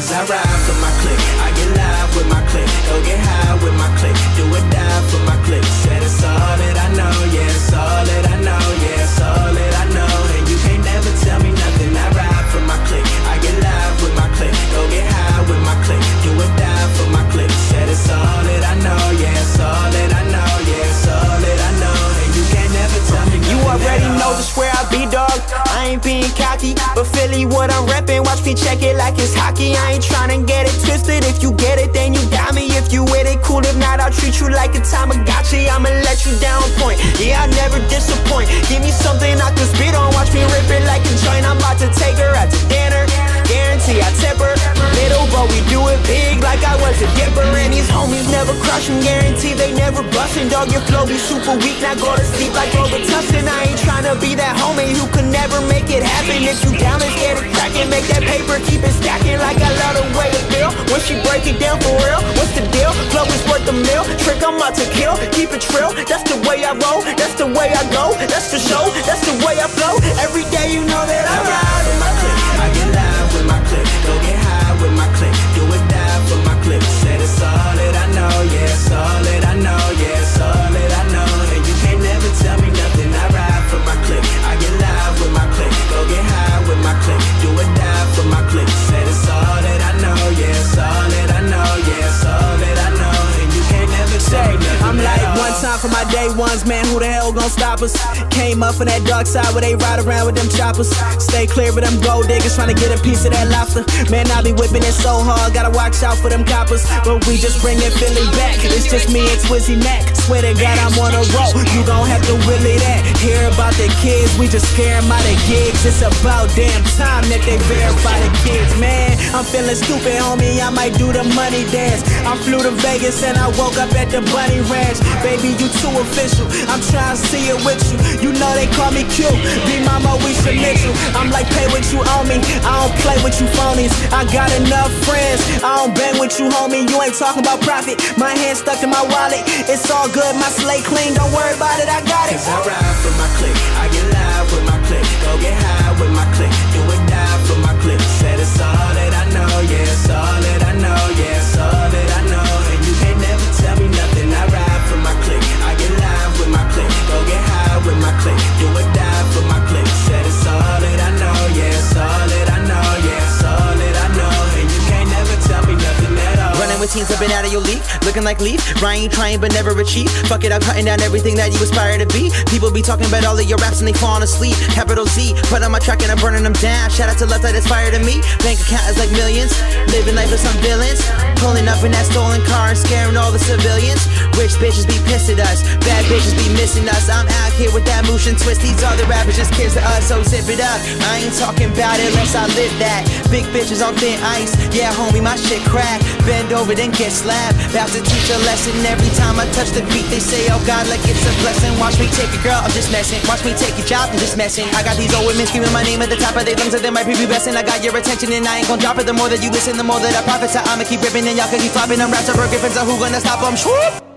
Cause I ride for my clique, I get live with my clique, go get high with my clique, do or die for my clique. Said it's all that I know, yeah, it's all that I know, yeah, it's all that I know. And you can't never tell me nothing. I ride for my clique, I get live with my clique, go get high with my clique, do or die for my clique. Said it's all that I know, yeah, it's all that I know, yeah, it's all that I know. And you can't never tell me nothing. You already know just where I be, dog. I ain't being cocky, but Philly what I'm reppin'. Watch me check it like it's hockey. I ain't tryna get it twisted. If you get it, then you got me. If you with it, cool. If not, I'll treat you like a Tamagotchi. I'ma let you down point. Yeah, I never disappoint. Give me something I can spit on. Watch me rip it like a joint. I'm about to take her out to dinner. Guarantee I tip her. Little, but we do it big like I was a dipper. And these homies never crushing. Guarantee they never bustin'. Dog, your flow be super weak. Now go to sleep like Robitussin. I ain't tryna be that homie who could never make it happen. If you down and scared of cracking, make that paper, keep it stacking like I love the way it feel. When she break it down for real, what's the deal? Flow is worth a meal. Trick, I'm out to kill. Keep it trill. That's the way I roll. That's the way I go. That's the show. That's the way I flow. Every day you know that I ride with my clique. I get live with my clique, go get high with my clique, do or die for my clique. Said it's all that I know, yeah, it's all that I know, yeah, it's all that I know. And you can't never tell me nothing. I ride for my clique, I get live with my clique, go get high with my clique, do or die for my clique. Said it's all that I know, yeah, it's all that I know, yeah, it's all that I know. And you can't never tell me nothing. I'm like, one time for my day ones, man, who the hell gon' stop us? Came up from that dark side where they ride around with them choppers. Stay clear of them gold diggers trying to get a piece of that lobster. Man, I be whipping it so hard, gotta watch out for them coppers. But we just bringin' Philly back, it's just me and Twizzy Mac. Swear to God I'm on a roll, you gon' have to willy that. Hear about the kids, we just scare 'em out of gigs. It's about damn time that they verify the kids, man. I'm feeling stupid, homie, I might do the money dance. I flew to Vegas and I woke up at the Bunny Ranch. Baby, you too official, I'm trying to see it with you. You know they call me cute, be mama, we should Mitchell. I'm like, pay what you owe me, I don't play with you phonies. I got enough friends, I don't bang with you, homie. You ain't talking about profit, my hand stuck in my wallet. It's all good, my slate clean, don't worry about it, I got it. Cause I ride for my clique, I get live with my clique, go get high with my clique, do or die for my clique. Said it's all that I know, yeah, it's all that I know, yeah, it's all that I know. And you can't never tell me nothing. I ride for my clique, I get live with my clique, go get high with my clique, do or die for my clique. Said it's all that I know, yeah, it's all that I know, yeah, it's all that I know. And you can't never tell me nothing at all. Running with teens up and out of your league, looking like Leaf. Ryan, trying but never achieve. Fuck it, I'm cutting down everything that you aspire to be. People be talking about all of your raps and they falling asleep. Capital Z, put on my track and I'm burning them down. Shout out to Left Eye that's fire to me. Bank account is like millions, living life with some villains. Pulling up in that stolen car and scaring all the civilians. Rich bitches be pissed at us, bad bitches be missing us. I'm out here with that motion twist. These other rappers just kids to us, so zip it up. I ain't talking about it unless I live that. Big bitches on thin ice, yeah homie, my shit crack. Bend over then get slapped. About to teach a lesson every time I touch the beat. They say, oh God, like it's a blessing. Watch me take a girl, I'm just messing. Watch me take a job, I'm just messing. I got these old women screaming my name at the top of their lungs, and they might be besting. I got your attention and I ain't gon' drop it. The more that you listen, the more that I profit. So I'ma keep ripping and y'all can keep flopping. I'm raps are broken, friends, so who gonna stop them? Swoop!